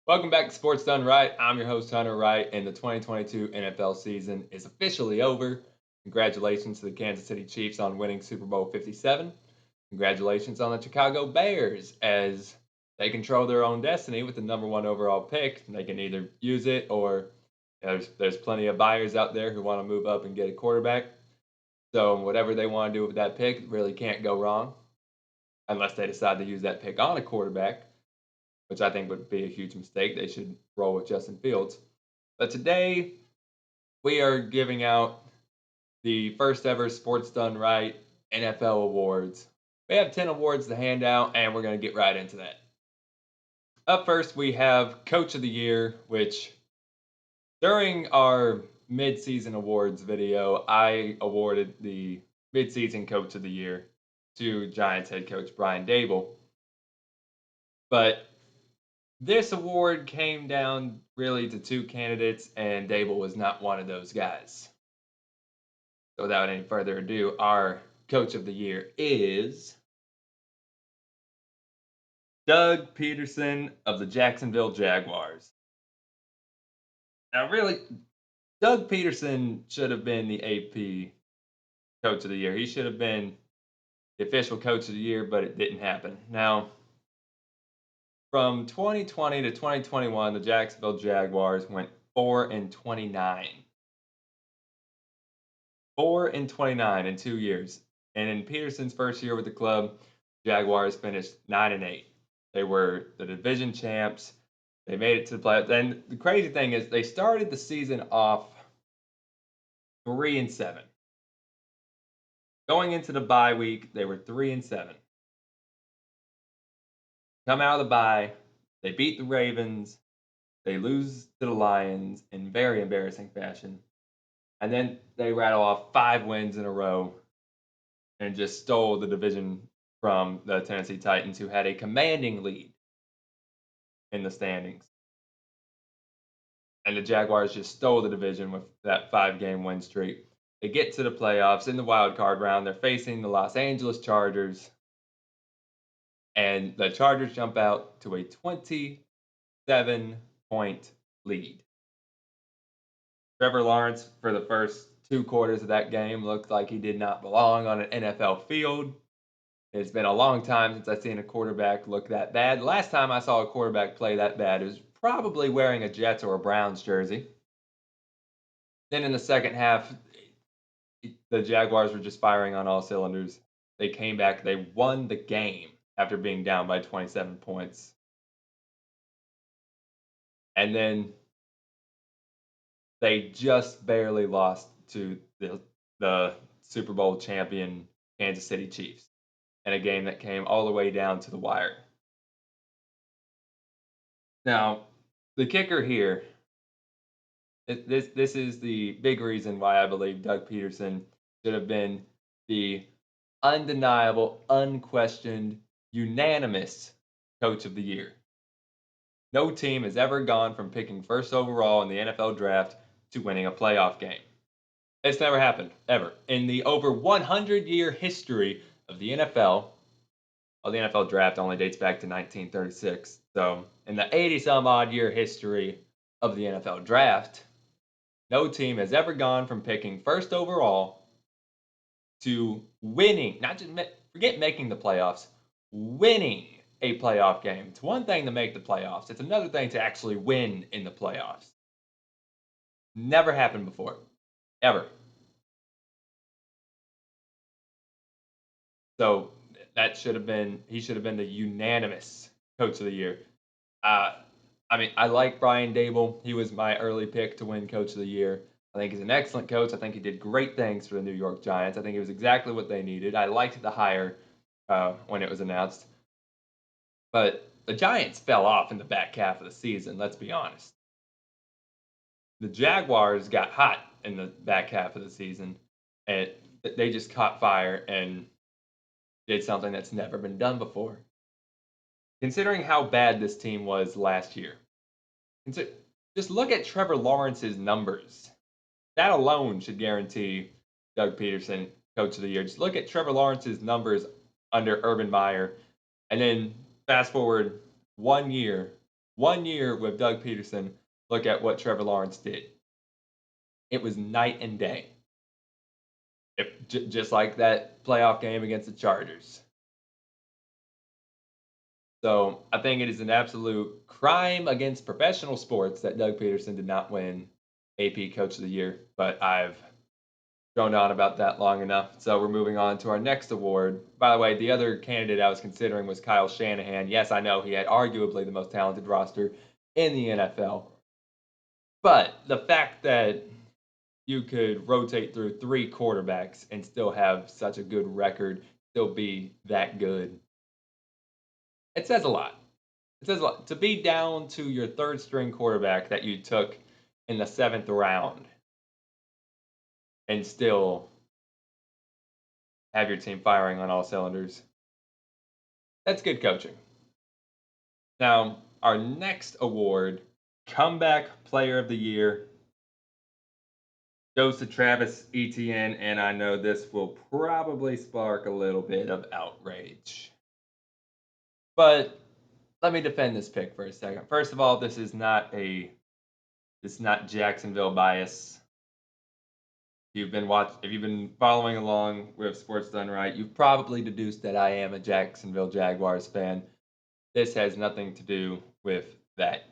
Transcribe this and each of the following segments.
Welcome back to Sports Done Right. I'm your host, Hunter Wright, and the 2022 NFL season is officially over. Congratulations to the Kansas City Chiefs on winning Super Bowl 57. Congratulations on the Chicago Bears as they control their own destiny with the number one overall pick. They can either use it or there's plenty of buyers out there who want to move up and get a quarterback. So whatever they want to do with that pick really can't go wrong unless they decide to use that pick on a quarterback, which I think would be a huge mistake. They should roll with Justin Fields. But today, we are giving out the first ever Sports Done Right NFL awards. We have 10 awards to hand out, and we're going to get right into that. Up first, we have Coach of the Year, which during our mid-season awards video, I awarded the mid-season Coach of the Year to Giants head coach Brian Daboll. But this award came down really to two candidates, and Daboll was not one of those guys. So without any further ado, our Coach of the Year is Doug Peterson of the Jacksonville Jaguars. Now, really, Doug Peterson should have been the AP Coach of the Year. He should have been the official Coach of the Year, but it didn't happen. Now, from 2020 to 2021, the Jacksonville Jaguars went 4-29. 4-29 in 2 years. And in Peterson's first year with the club, Jaguars finished 9-8. They were the division champs. They made it to the playoffs. And the crazy thing is, they started the season off 3-7. Going into the bye week, they were 3-7. Come out of the bye, they beat the Ravens. They lose to the Lions in very embarrassing fashion. And then they rattle off 5 wins in a row and just stole the division from the Tennessee Titans, who had a commanding lead in the standings. And the Jaguars just stole the division with that 5-game win streak. They get to the playoffs in the wild card round. They're facing the Los Angeles Chargers. And the Chargers jump out to a 27-point lead. Trevor Lawrence, for the first 2 quarters of that game, looked like he did not belong on an NFL field. It's been a long time since I've seen a quarterback look that bad. The last time I saw a quarterback play that bad was probably wearing a Jets or a Browns jersey. Then in the second half, the Jaguars were just firing on all cylinders. They came back. They won the game after being down by 27 points. And then they just barely lost to the Super Bowl champion Kansas City Chiefs in a game that came all the way down to the wire. Now, the kicker here, this is the big reason why I believe Doug Peterson should have been the undeniable, unquestioned, unanimous Coach of the Year. No team has ever gone from picking first overall in the NFL draft to winning a playoff game. It's never happened, ever. In the over 100-year history of the NFL, well, the NFL draft only dates back to 1936. So, in the 80-some-odd year history of the NFL draft, no team has ever gone from picking first overall to winning, not just forget making the playoffs, winning a playoff game. It's one thing to make the playoffs. It's another thing to actually win in the playoffs. Never happened before. Ever. So that should have been, he should have been the unanimous Coach of the Year. I mean, I like Brian Daboll. He was my early pick to win Coach of the Year. I think he's an excellent coach. I think he did great things for the New York Giants. I think it was exactly what they needed. I liked the hire when it was announced. But the Giants fell off in the back half of the season, let's be honest. The Jaguars got hot in the back half of the season, and they just caught fire and did something that's never been done before. Considering how bad this team was last year, just look at Trevor Lawrence's numbers. That alone should guarantee Doug Peterson Coach of the Year. Just look at Trevor Lawrence's numbers under Urban Meyer, and then fast forward 1 year, 1 year with Doug Peterson, look at what Trevor Lawrence did. It was night and day. Just like that playoff game against the Chargers. So I think it is an absolute crime against professional sports that Doug Peterson did not win AP Coach of the Year, but I've droned on about that long enough. So we're moving on to our next award. By the way, the other candidate I was considering was Kyle Shanahan. Yes, I know he had arguably the most talented roster in the NFL. But the fact that you could rotate through 3 quarterbacks and still have such a good record, still be that good, it says a lot. It says a lot. To be down to your third string quarterback that you took in the 7th round and still have your team firing on all cylinders, that's good coaching. Now, our next award, Comeback Player of the Year, goes to Travis Etienne, and I know this will probably spark a little bit of outrage. But let me defend this pick for a second. First of all, this is not Jacksonville bias. If you've been following along with Sports Done Right, you've probably deduced that I am a Jacksonville Jaguars fan. This has nothing to do with that.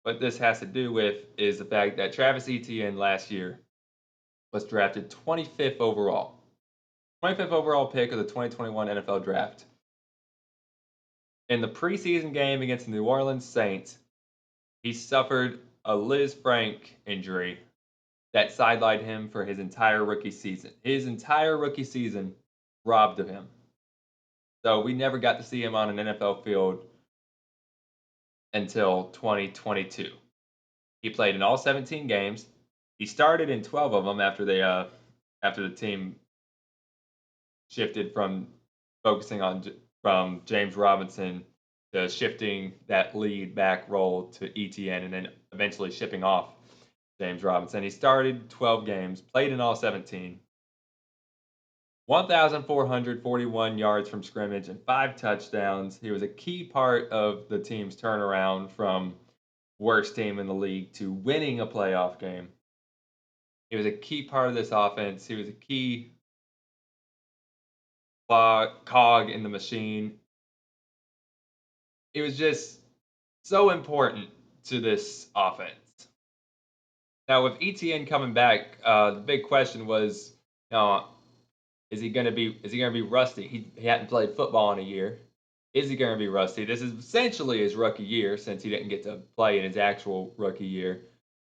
What this has to do with is the fact that Travis Etienne last year was drafted 25th overall. 25th overall pick of the 2021 NFL Draft. In the preseason game against the New Orleans Saints, he suffered a Liz Frank injury that sidelined him for his entire rookie season. His entire rookie season robbed of him. So we never got to see him on an NFL field until 2022. He played in all 17 games. He started in 12 of them after the team shifted from focusing on from James Robinson to shifting that lead back role to ETN and then eventually shipping off James Robinson. He started 12 games, played in all 17, 1,441 yards from scrimmage and 5 touchdowns. He was a key part of the team's turnaround from worst team in the league to winning a playoff game. He was a key part of this offense. He was a key cog in the machine. It was just so important to this offense. Now, with ETN coming back, the big question was, is he going to be rusty? He hadn't played football in a year. Is he going to be rusty? This is essentially his rookie year since he didn't get to play in his actual rookie year.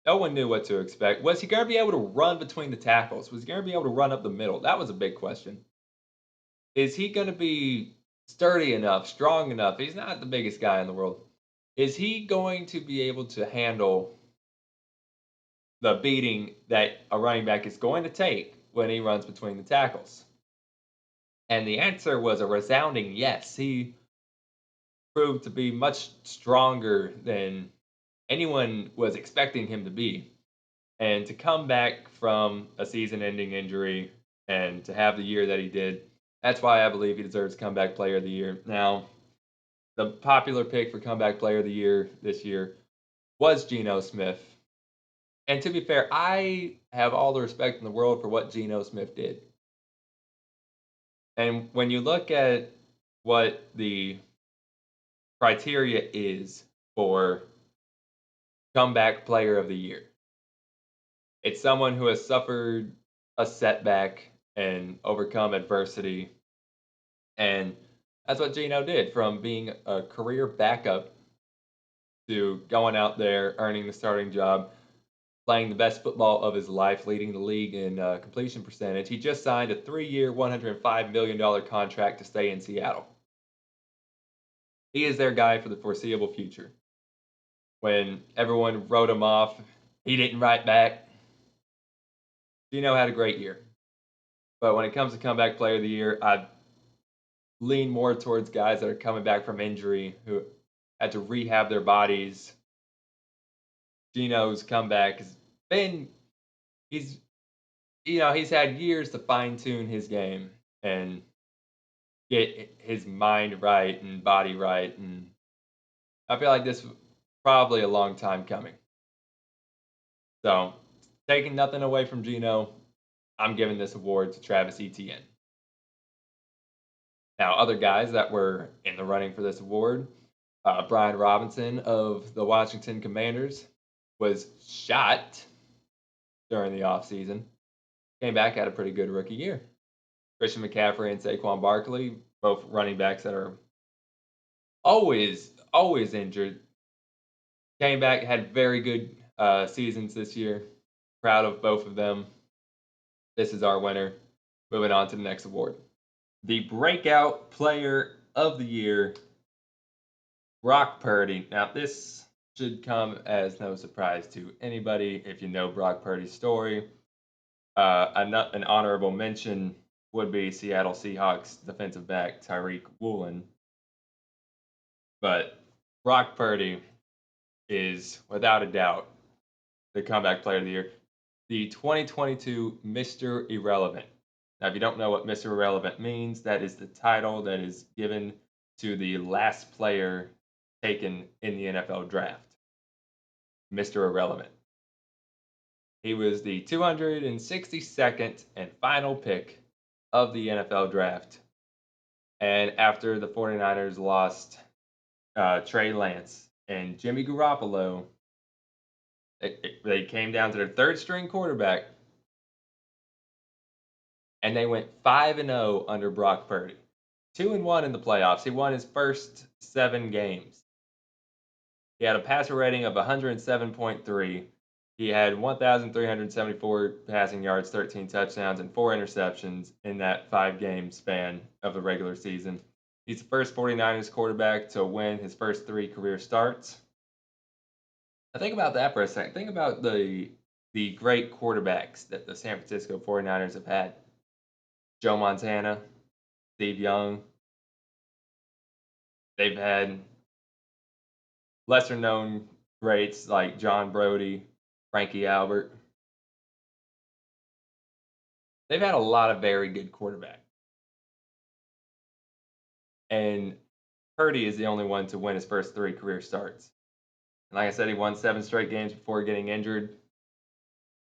No one knew what to expect. Was he going to be able to run between the tackles? Was he going to be able to run up the middle? That was a big question. Is he going to be sturdy enough, strong enough? He's not the biggest guy in the world. Is he going to be able to handle the beating that a running back is going to take when he runs between the tackles? And the answer was a resounding yes. He proved to be much stronger than anyone was expecting him to be. And to come back from a season ending injury and to have the year that he did, that's why I believe he deserves Comeback Player of the Year. Now, the popular pick for Comeback Player of the Year this year was Geno Smith. And to be fair, I have all the respect in the world for what Geno Smith did. And when you look at what the criteria is for Comeback Player of the Year, it's someone who has suffered a setback and overcome adversity. And that's what Geno did, from being a career backup to going out there, earning the starting job, playing the best football of his life, leading the league in completion percentage. He just signed a 3-year, $105 million contract to stay in Seattle. He is their guy for the foreseeable future. When everyone wrote him off, he didn't write back. Geno had a great year. But when it comes to Comeback Player of the Year, I lean more towards guys that are coming back from injury who had to rehab their bodies. Geno's comeback has been he's had years to fine tune his game and get his mind right and body right, and I feel like this was probably a long time coming. So, taking nothing away from Gino, I'm giving this award to Travis Etienne. Now, other guys that were in the running for this award, Brian Robinson of the Washington Commanders was shot during the offseason. Came back, had a pretty good rookie year. Christian McCaffrey and Saquon Barkley, both running backs that are always injured, came back, had very good seasons this year. Proud of both of them. This is our winner. Moving on to the next award. The Breakout Player of the Year, Brock Purdy. Now, this should come as no surprise to anybody if you know Brock Purdy's story. An honorable mention would be Seattle Seahawks defensive back Tyreek Woolen. But Brock Purdy is, without a doubt, the comeback player of the year. The 2022 Mr. Irrelevant. Now, if you don't know what Mr. Irrelevant means, that is the title that is given to the last player taken in the NFL draft. Mr. Irrelevant. He was the 262nd and final pick of the NFL draft. And after the 49ers lost Trey Lance and Jimmy Garoppolo, they came down to their third string quarterback, and they went 5-0 under Brock Purdy. 2-1 in the playoffs. He won his first 7 games. He had a passer rating of 107.3. He had 1,374 passing yards, 13 touchdowns, and 4 interceptions in that 5-game span of the regular season. He's the first 49ers quarterback to win his first 3 career starts. Now think about that for a second. Think about the great quarterbacks that the San Francisco 49ers have had. Joe Montana, Steve Young. They've had lesser known greats like John Brody, Frankie Albert. They've had a lot of very good quarterbacks. And Purdy is the only one to win his first 3 career starts. And like I said, he won 7 straight games before getting injured.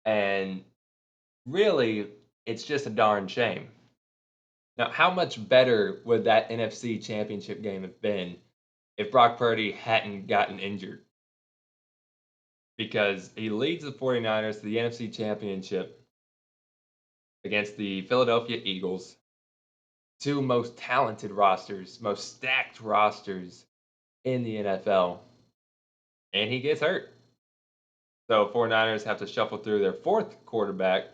And really, it's just a darn shame. Now, how much better would that NFC Championship game have been if Brock Purdy hadn't gotten injured? Because he leads the 49ers to the NFC Championship against the Philadelphia Eagles, 2 most talented rosters, most stacked rosters in the NFL, and he gets hurt. So 49ers have to shuffle through their 4th quarterback,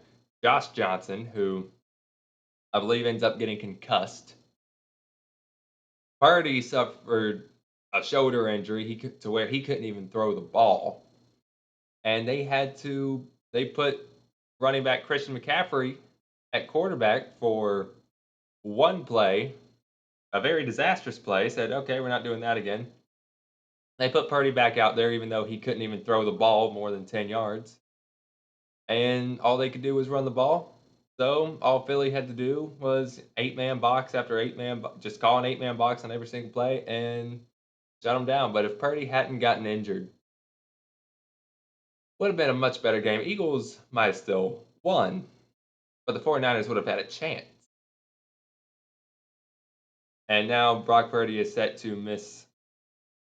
Josh Johnson, who I believe ends up getting concussed. Purdy suffered a shoulder injury to where he couldn't even throw the ball. And they put running back Christian McCaffrey at quarterback for one play, a very disastrous play. Said, okay, we're not doing that again. They put Purdy back out there even though he couldn't even throw the ball more than 10 yards. And all they could do was run the ball. So all Philly had to do was 8-man box after 8-man, just call an 8-man box on every single play and shut them down. But if Purdy hadn't gotten injured, would have been a much better game. Eagles might have still won, but the 49ers would have had a chance. And now Brock Purdy is set to miss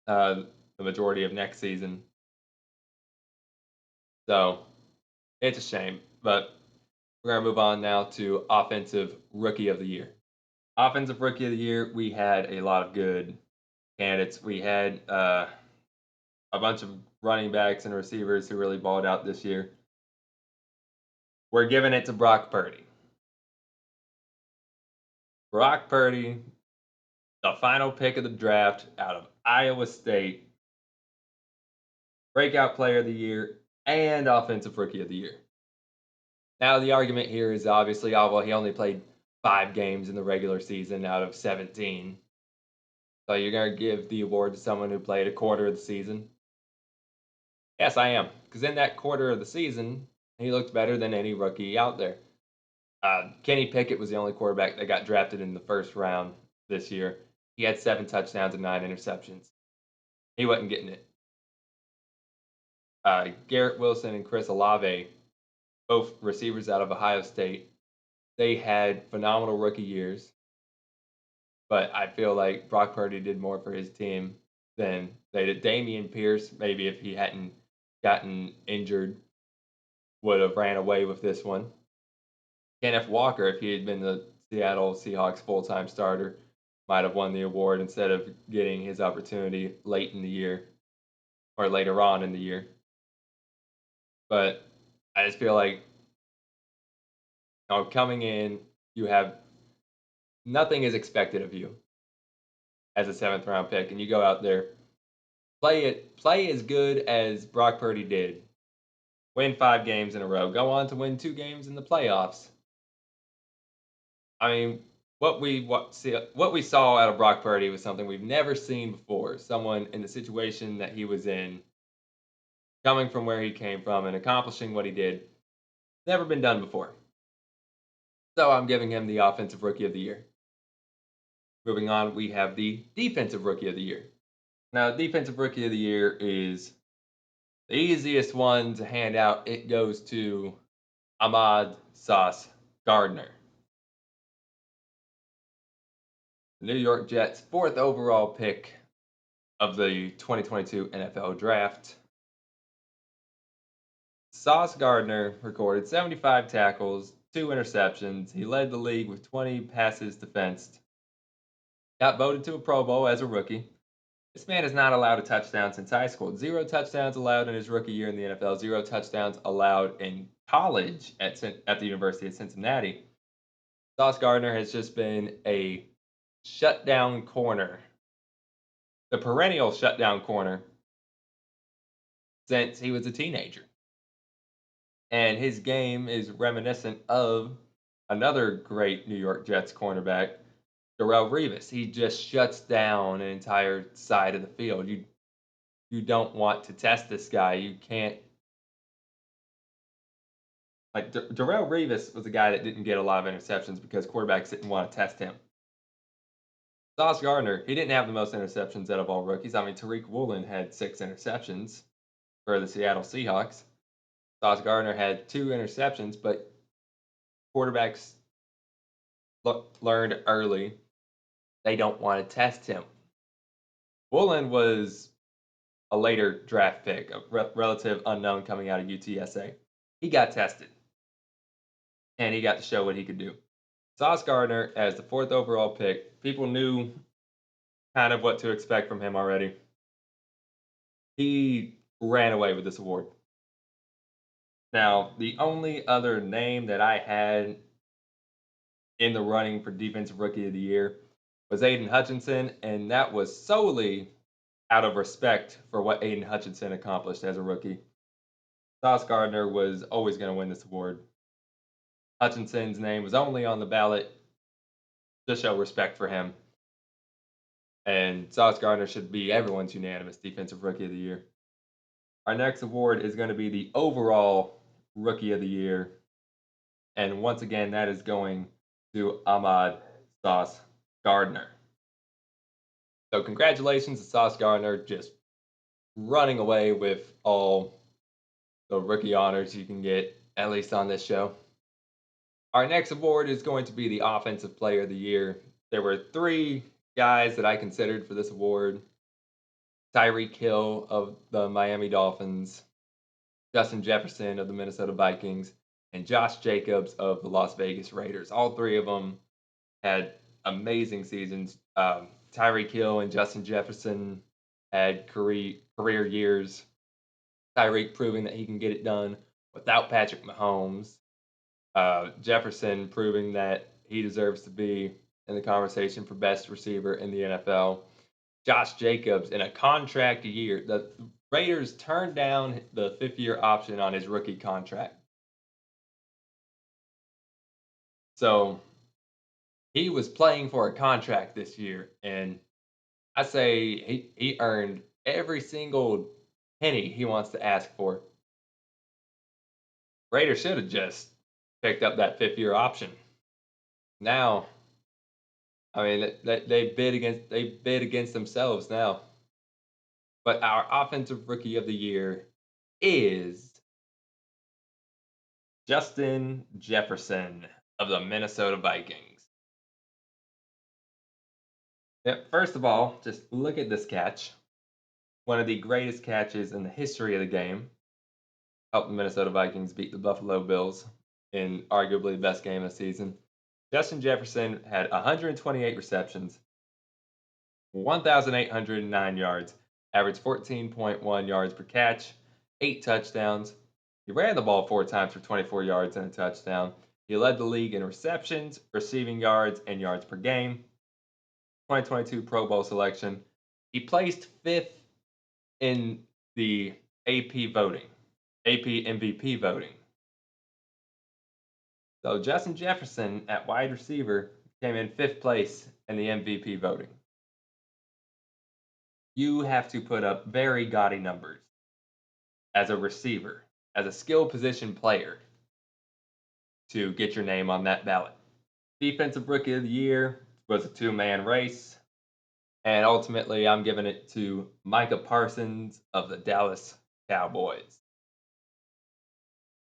the majority of next season. So it's a shame, but we're going to move on now to Offensive Rookie of the Year. Offensive Rookie of the Year, we had a lot of good candidates. We had a bunch of running backs and receivers who really balled out this year. We're giving it to Brock Purdy. Brock Purdy, the final pick of the draft out of Iowa State, Breakout Player of the Year, and Offensive Rookie of the Year. Now, the argument here is obviously, oh, well, he only played 5 games in the regular season out of 17. So you're going to give the award to someone who played a quarter of the season? Yes, I am. Because in that quarter of the season, he looked better than any rookie out there. Kenny Pickett was the only quarterback that got drafted in the first round this year. He had 7 touchdowns and 9 interceptions. He wasn't getting it. Garrett Wilson and Chris Olave, both receivers out of Ohio State, they had phenomenal rookie years, but I feel like Brock Purdy did more for his team than they did. Damian Pierce, maybe if he hadn't gotten injured, would have ran away with this one. Kenneth Walker, if he had been the Seattle Seahawks full-time starter, might have won the award instead of getting his opportunity late in the year or later on in the year. But I just feel like coming in, you have nothing is expected of you as a seventh round pick, and you go out there, play as good as Brock Purdy did, win 5 games in a row, go on to win 2 games in the playoffs. I mean, what we saw out of Brock Purdy was something we've never seen before. Someone in the situation that he was in, coming from where he came from and accomplishing what he did, never been done before. So I'm giving him the Offensive Rookie of the Year. Moving on, we have the Defensive Rookie of the Year. Now, Defensive Rookie of the Year is the easiest one to hand out. It goes to Ahmad Sauce Gardner, the New York Jets' 4th overall pick of the 2022 NFL Draft. Sauce Gardner recorded 75 tackles, 2 interceptions. He led the league with 20 passes defensed. Got voted to a Pro Bowl as a rookie. This man has not allowed a touchdown since high school. 0 touchdowns allowed in his rookie year in the NFL. 0 touchdowns allowed in college at the University of Cincinnati. Sauce Gardner has just been a shutdown corner, the perennial shutdown corner, since he was a teenager. And his game is reminiscent of another great New York Jets cornerback, Darrelle Revis. He just shuts down an entire side of the field. You don't want to test this guy. You can't. Like Darrelle Revis was a guy that didn't get a lot of interceptions because quarterbacks didn't want to test him. Sauce Gardner, he didn't have the most interceptions out of all rookies. I mean, Tariq Woolen had 6 interceptions for the Seattle Seahawks. Sauce Gardner had 2 interceptions, but quarterbacks learned early they don't want to test him. Woolen was a later draft pick, a relative unknown coming out of UTSA. He got tested, and he got to show what he could do. Sauce Gardner, as the 4th overall pick, people knew kind of what to expect from him already. He ran away with this award. Now, the only other name that I had in the running for Defensive Rookie of the Year was Aiden Hutchinson, and that was solely out of respect for what Aiden Hutchinson accomplished as a rookie. Sauce Gardner was always going to win this award. Hutchinson's name was only on the ballot to show respect for him. And Sauce Gardner should be everyone's unanimous Defensive Rookie of the Year. Our next award is going to be the overall Rookie of the Year. And once again, that is going to Ahmad Sauce Gardner. So congratulations to Sauce Gardner, just running away with all the rookie honors you can get, at least on this show. Our next award is going to be the Offensive Player of the Year. There were 3 guys that I considered for this award. Tyreek Hill of the Miami Dolphins, Justin Jefferson of the Minnesota Vikings, and Josh Jacobs of the Las Vegas Raiders. All 3 of them had amazing seasons. Tyreek Hill and Justin Jefferson had career years. Tyreek proving that he can get it done without Patrick Mahomes. Jefferson proving that he deserves to be in the conversation for best receiver in the NFL. Josh Jacobs in a contract year. The Raiders turned down the 5th-year option on his rookie contract. So he was playing for a contract this year, and I say he earned every single penny he wants to ask for. Raiders should have just picked up that 5th-year option. Now, I mean, they bid against themselves now. But our offensive rookie of the year is Justin Jefferson of the Minnesota Vikings. Yep, first of all, just look at this catch. One of the greatest catches in the history of the game. Helped the Minnesota Vikings beat the Buffalo Bills in arguably the best game of the season. Justin Jefferson had 128 receptions, 1,809 yards, averaged 14.1 yards per catch, 8 touchdowns. He ran the ball 4 times for 24 yards and a touchdown. He led the league in receptions, receiving yards, and yards per game. 2022 Pro Bowl selection. He placed fifth in the AP voting, AP MVP voting. So Justin Jefferson at wide receiver came in fifth place in the MVP voting. You have to put up very gaudy numbers as a receiver, as a skill position player, to get your name on that ballot. Defensive Rookie of the Year was a two-man race, and ultimately I'm giving it to Micah Parsons of the Dallas Cowboys.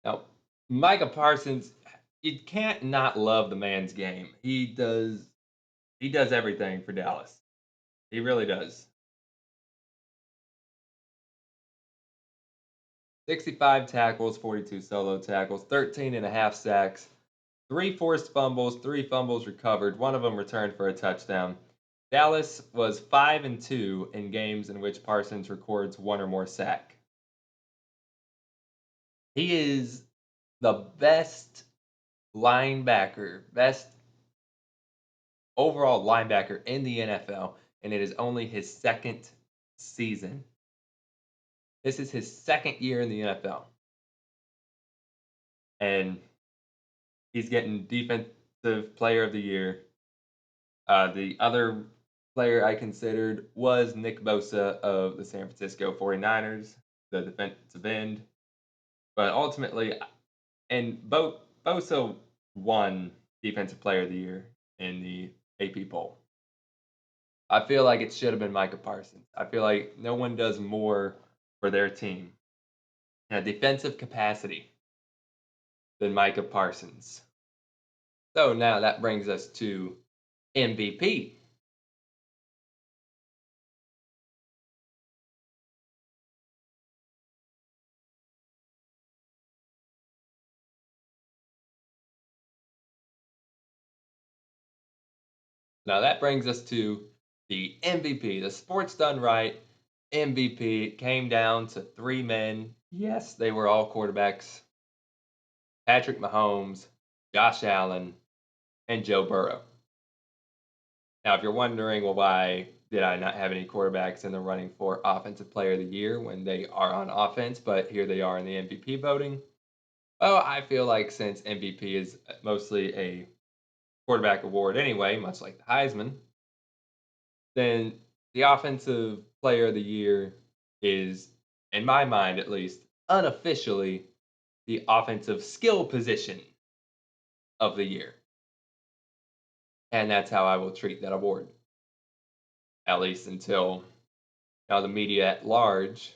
Now, Micah Parsons, you can't not love the man's game. He does everything for Dallas. He really does. 65 tackles, 42 solo tackles, 13 and a half sacks, 3 forced fumbles, 3 fumbles recovered, one of them returned for a touchdown. Dallas was 5-2 in games in which Parsons records one or more sack. He is the best best overall linebacker in the NFL, and it is only his second season. This is his second year in the NFL, and he's getting Defensive Player of the Year. The other player I considered was Nick Bosa of the San Francisco 49ers, the defensive end. But ultimately, and Bosa won Defensive Player of the Year in the AP poll. I feel like it should have been Micah Parsons. I feel like no one does more for their team in a defensive capacity than Micah Parsons. So now that brings us to MVP. Now that brings us to the MVP, the Sports Done Right MVP. It came down to three men. Yes, they were all quarterbacks: Patrick Mahomes, Josh Allen, and Joe Burrow. Now, if you're wondering, well, why did I not have any quarterbacks in the running for Offensive Player of the Year when they are on offense, but here they are in the MVP voting? Well, I feel like since MVP is mostly a quarterback award anyway, much like the Heisman, then the Offensive Player of the Year is, in my mind at least, unofficially the offensive skill position of the year. And that's how I will treat that award, at least until now the media at large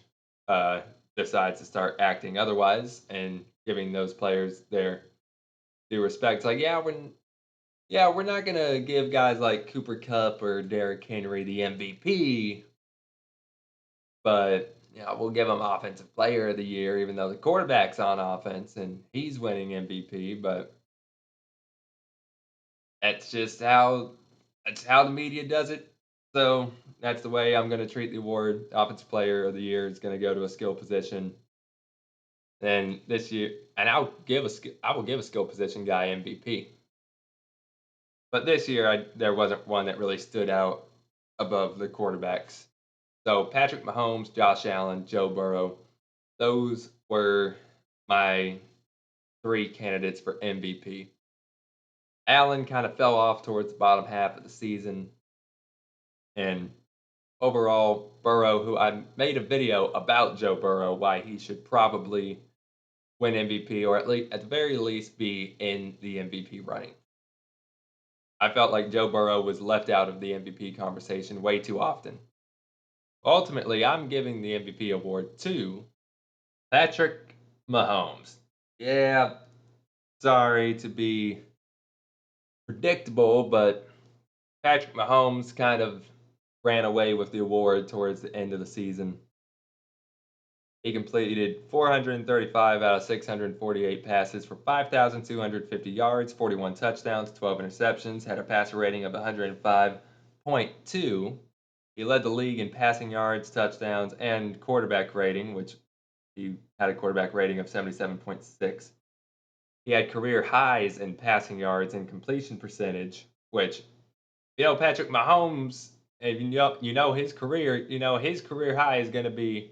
uh, decides to start acting otherwise and giving those players their due respect. It's like, we're not gonna give guys like Cooper Cup or Derrick Henry the MVP, but we'll give him Offensive Player of the Year, even though the quarterback's on offense and he's winning MVP. But that's just how the media does it. So that's the way I'm going to treat the award. Offensive Player of the Year is going to go to a skill position. And this year, and I will give a skill position guy MVP. But this year, there wasn't one that really stood out above the quarterbacks. So Patrick Mahomes, Josh Allen, Joe Burrow, those were my three candidates for MVP. Allen kind of fell off towards the bottom half of the season, and overall, Burrow, who I made a video about Joe Burrow, why he should probably win MVP or at the very least be in the MVP running. I felt like Joe Burrow was left out of the MVP conversation way too often. Ultimately, I'm giving the MVP award to Patrick Mahomes. Yeah, sorry to be predictable, but Patrick Mahomes kind of ran away with the award towards the end of the season. He completed 435 out of 648 passes for 5,250 yards, 41 touchdowns, 12 interceptions, had a passer rating of 105.2. He led the league in passing yards, touchdowns, and quarterback rating, which he had a quarterback rating of 77.6. He had career highs in passing yards and completion percentage, which, Patrick Mahomes, and his career high is going to be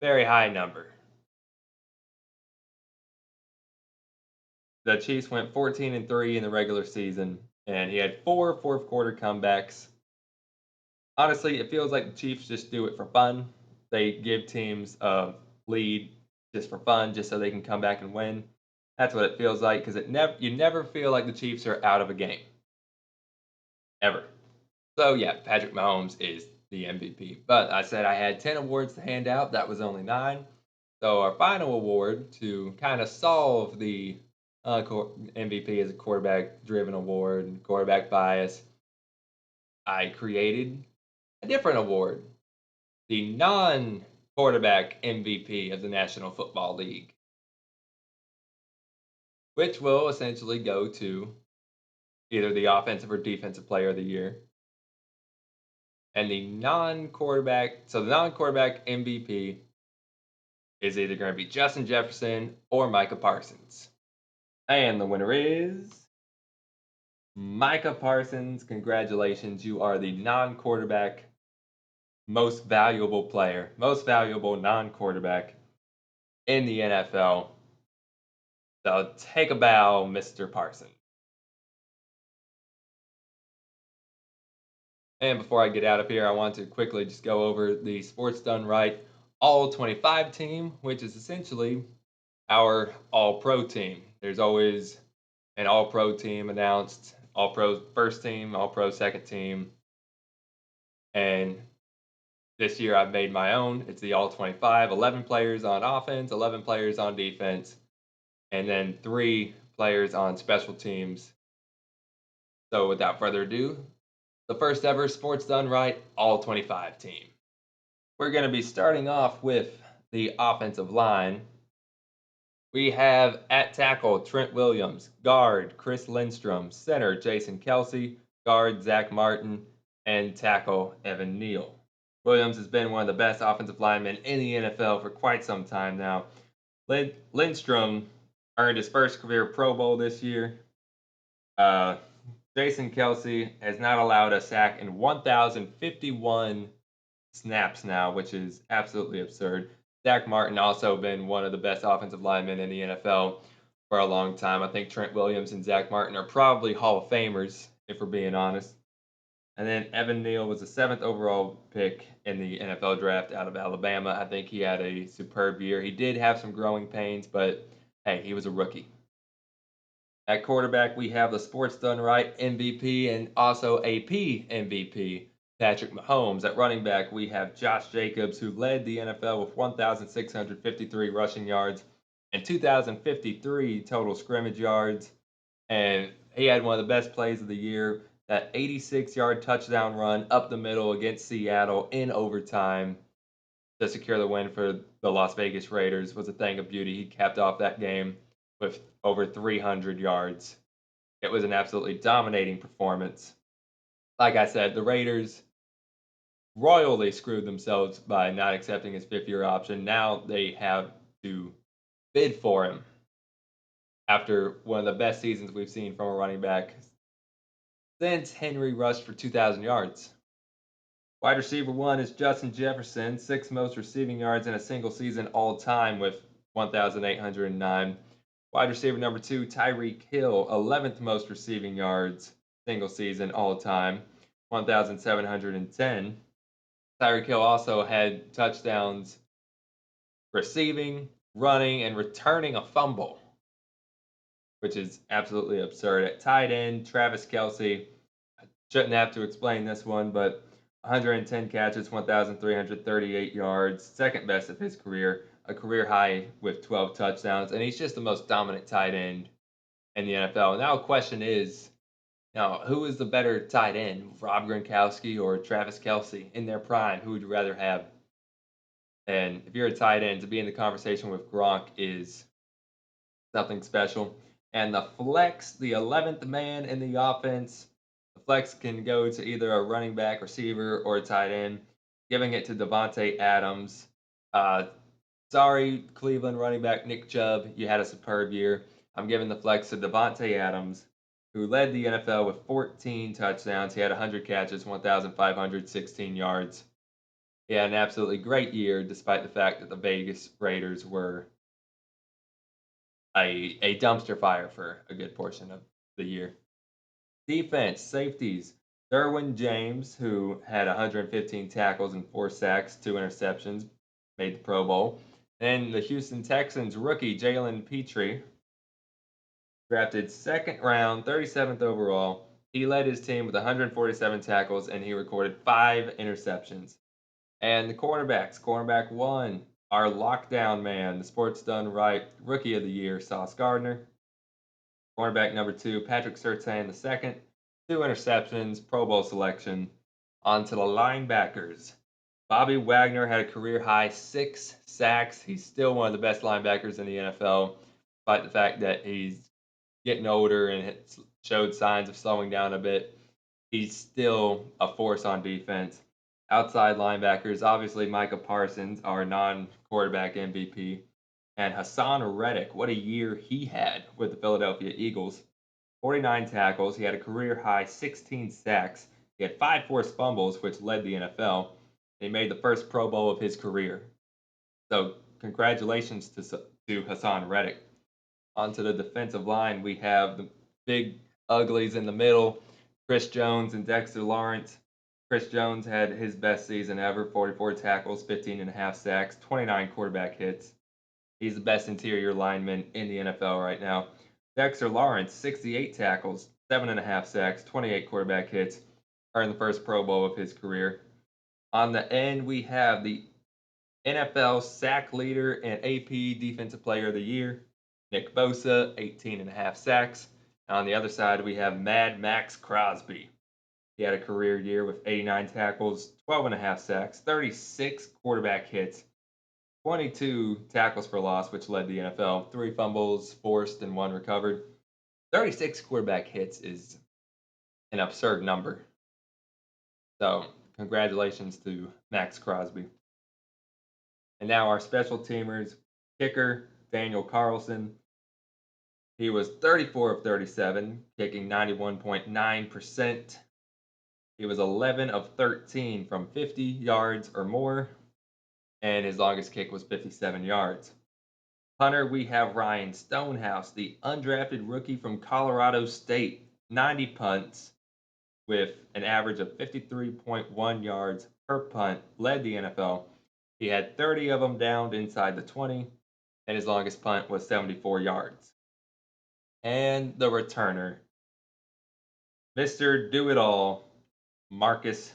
very high number. The Chiefs went 14-3 in the regular season, and he had four fourth quarter comebacks. Honestly, it feels like the Chiefs just do it for fun. They give teams a lead just for fun, just so they can come back and win. That's what it feels like because you never feel like the Chiefs are out of a game ever. So yeah, Patrick Mahomes is the MVP. But I said I had 10 awards to hand out. That was only 9. So our final award to kind of solve the MVP is a quarterback-driven award and quarterback bias. I created a different award, the non-quarterback MVP of the National Football League, which will essentially go to either the offensive or defensive player of the year. And the non-quarterback MVP is either going to be Justin Jefferson or Micah Parsons. And the winner is Micah Parsons. Congratulations. You are the non quarterback most valuable player, most valuable non quarterback in the NFL. So take a bow, Mr. Parsons. And before I get out of here, I want to quickly just go over the Sports Done Right All 25 team, which is essentially our All Pro team. There's always an All Pro team announced, All Pro first team, All Pro second team. And this year I've made my own. It's the All 25, 11 players on offense, 11 players on defense, and then 3 players on special teams. So without further ado, the first ever Sports Done Right All 25 team. We're going to be starting off with the offensive line. We have at tackle Trent Williams, guard Chris Lindstrom, center Jason Kelsey, guard Zach Martin, and tackle Evan Neal. Williams has been one of the best offensive linemen in the NFL for quite some time now. Lindstrom earned his first career Pro Bowl this year. Jason Kelsey has not allowed a sack in 1,051 snaps now, which is absolutely absurd. Zach Martin also been one of the best offensive linemen in the NFL for a long time. I think Trent Williams and Zach Martin are probably Hall of Famers, if we're being honest. And then Evan Neal was the 7th overall pick in the NFL draft out of Alabama. I think he had a superb year. He did have some growing pains, but hey, he was a rookie. At quarterback, we have the Sports Done Right MVP and also AP MVP, Patrick Mahomes. At running back, we have Josh Jacobs, who led the NFL with 1,653 rushing yards and 2,053 total scrimmage yards. And he had one of the best plays of the year, that 86-yard touchdown run up the middle against Seattle in overtime to secure the win for the Las Vegas Raiders was a thing of beauty. He capped off that game with over 300 yards. It was an absolutely dominating performance. Like I said, the Raiders royally screwed themselves by not accepting his 5th-year option. Now they have to bid for him after one of the best seasons we've seen from a running back since Henry rushed for 2,000 yards. Wide receiver 1 is Justin Jefferson, 6th most receiving yards in a single season all time with 1,809. Wide receiver number 2, Tyreek Hill, 11th most receiving yards single season all time, 1,710. Tyreek Hill also had touchdowns receiving, running, and returning a fumble, which is absolutely absurd. At tight end, Travis Kelsey, shouldn't have to explain this one, but 110 catches, 1,338 yards, second best of his career, a career high with 12 touchdowns, and he's just the most dominant tight end in the NFL. Now, the question is, who is the better tight end, Rob Gronkowski or Travis Kelsey in their prime? Who would you rather have? And if you're a tight end, to be in the conversation with Gronk is something special. And the flex, the 11th man in the offense, the flex can go to either a running back, receiver, or a tight end, giving it to Devontae Adams. Uh, Sorry, Cleveland running back Nick Chubb, you had a superb year. I'm giving the flex to Devontae Adams, who led the NFL with 14 touchdowns. He had 100 catches, 1,516 yards. He had an absolutely great year, despite the fact that the Vegas Raiders were a dumpster fire for a good portion of the year. Defense, safeties. Derwin James, who had 115 tackles and 4 sacks, 2 interceptions, made the Pro Bowl. Then the Houston Texans rookie Jalen Petrie, drafted second round, 37th overall. He led his team with 147 tackles and he recorded 5 interceptions. And the cornerbacks, cornerback one, our lockdown man, the Sports Done Right Rookie of the Year, Sauce Gardner. Cornerback number two, Patrick Surtain the second, 2 interceptions, Pro Bowl selection. On to the linebackers. Bobby Wagner had a career high 6 sacks. He's still one of the best linebackers in the NFL, despite the fact that he's getting older and showed signs of slowing down a bit. He's still a force on defense. Outside linebackers, obviously Micah Parsons, our non-quarterback MVP, and Hassan Reddick. What a year he had with the Philadelphia Eagles. 49 tackles. He had a career high 16 sacks. He had 5 forced fumbles, which led the NFL. He made the first Pro Bowl of his career. So congratulations to Hassan Reddick. Onto the defensive line, we have the big uglies in the middle, Chris Jones and Dexter Lawrence. Chris Jones had his best season ever, 44 tackles, 15.5 sacks, 29 quarterback hits. He's the best interior lineman in the NFL right now. Dexter Lawrence, 68 tackles, 7.5 sacks, 28 quarterback hits, earned the first Pro Bowl of his career. On the end, we have the NFL sack leader and AP Defensive Player of the Year, Nick Bosa, 18.5 sacks. On the other side, we have Mad Max Crosby. He had a career year with 89 tackles, 12.5 sacks, 36 quarterback hits, 22 tackles for loss, which led the NFL, 3 fumbles forced and 1 recovered. 36 quarterback hits is an absurd number. So, congratulations to Max Crosby. And now our special teamers, kicker Daniel Carlson. He was 34 of 37, kicking 91.9%. He was 11 of 13 from 50 yards or more, and his longest kick was 57 yards. Punter, we have Ryan Stonehouse, the undrafted rookie from Colorado State. 90 punts with an average of 53.1 yards per punt, led the NFL. He had 30 of them downed inside the 20, and his longest punt was 74 yards. And the returner, Mr. Do It All, Marcus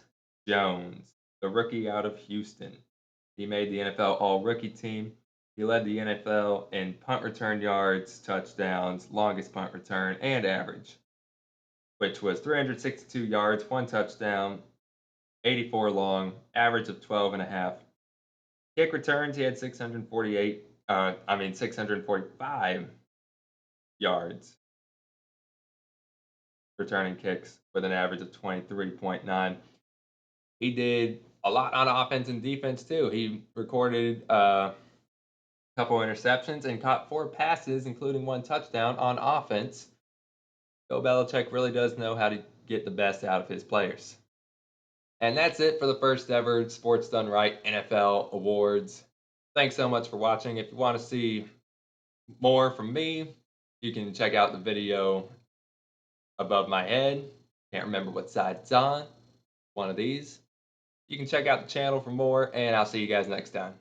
Jones, the rookie out of Houston. He made the NFL All Rookie team. He led the NFL in punt return yards, touchdowns, longest punt return, and average, which was 362 yards, 1 touchdown, 84 long, average of 12 and a half. Kick returns, he had 645 yards returning kicks with an average of 23.9. He did a lot on offense and defense too. He recorded a couple interceptions and caught 4 passes, including 1 touchdown on offense. Bill Belichick really does know how to get the best out of his players. And that's it for the first ever Sports Done Right NFL Awards. Thanks so much for watching. If you want to see more from me, you can check out the video above my head. Can't remember what side it's on. One of these. You can check out the channel for more, and I'll see you guys next time.